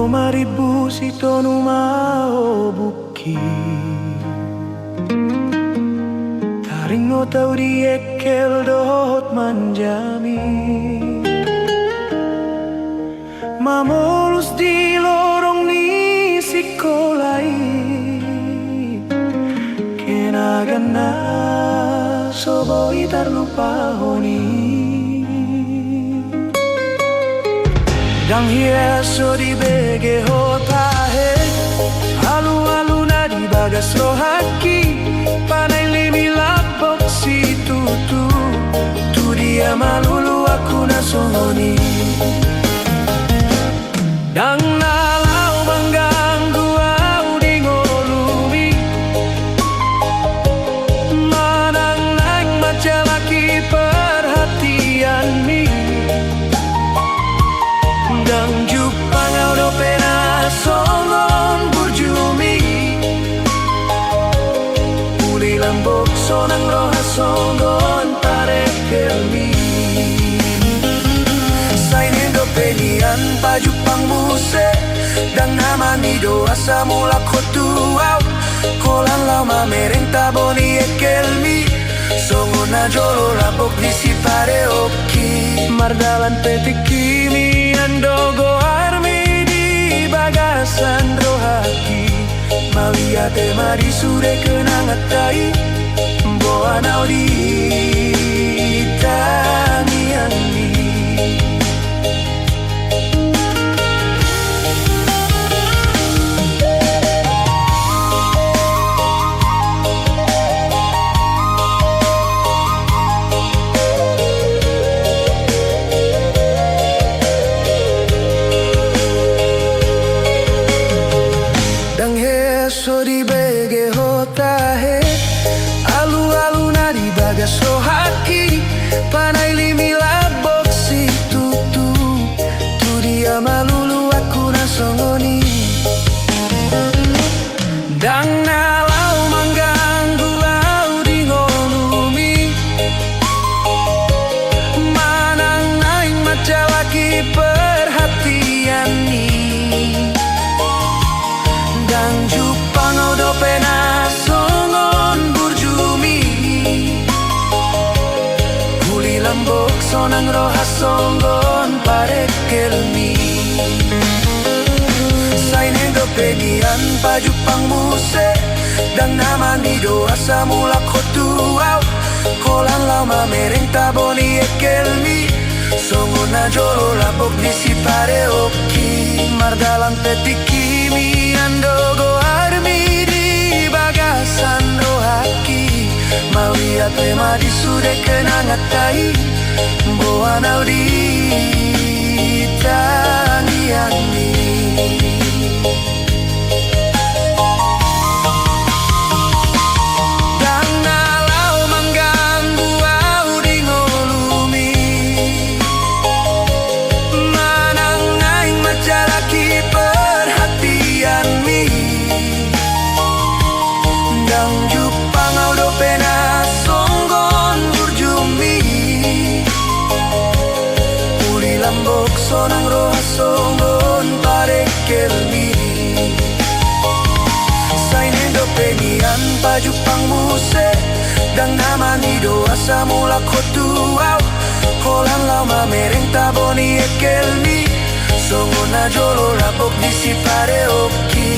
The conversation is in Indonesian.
maribu si tonu mau buki taringo tau diekel dohot manjami mamolus di lorong ni sikolai kenagana sobo itar lupa honi dang hieso di bege hotahe halu-halu na di bagas rohaki panai limi lapok si tutu tu dia malulu aku na songoni dang nalau mengganggu au di ngolumi manang nang majalaki perhatian mi dang jupang au do pena songon burjumi uli lambok sonang roha songon tarik kelmi sainin do penian pajupang muse dang nama ni do asa mula kotuau kolan lau mamereng taboni ekelmi songon na jolo labok di si pare oki mardalan petik kimi andogo armi di bagasan rohaki maliate mari sure kenangatai boa nau di tangiani so di bege hotahe alu-alu na di bagas rohaki panai limi labok si tutu tu dia malulu aku na songoni dang nalau mengganggu au di ngolumi manang naing majalaki perhatian ni dang jupang au do pena songon burjumi uli lambok sonang roha songon parek kelmi sainen do penian pajupang muse dang nama ni do asa mula kotuau kolan lau mamereng taboni ekelmi songon na jolo labok di si pare oki mardalang petik kimi andogo armi di bagasan rohaki maliate madi sude kenangatai boa nau di tangiani sonang roha songon parek kelmi sainen do penian pajupang muse dang nama ni do asa mula kotuau kolan lau mamereng taboni ekelmi songon na jolo labok di si pare oki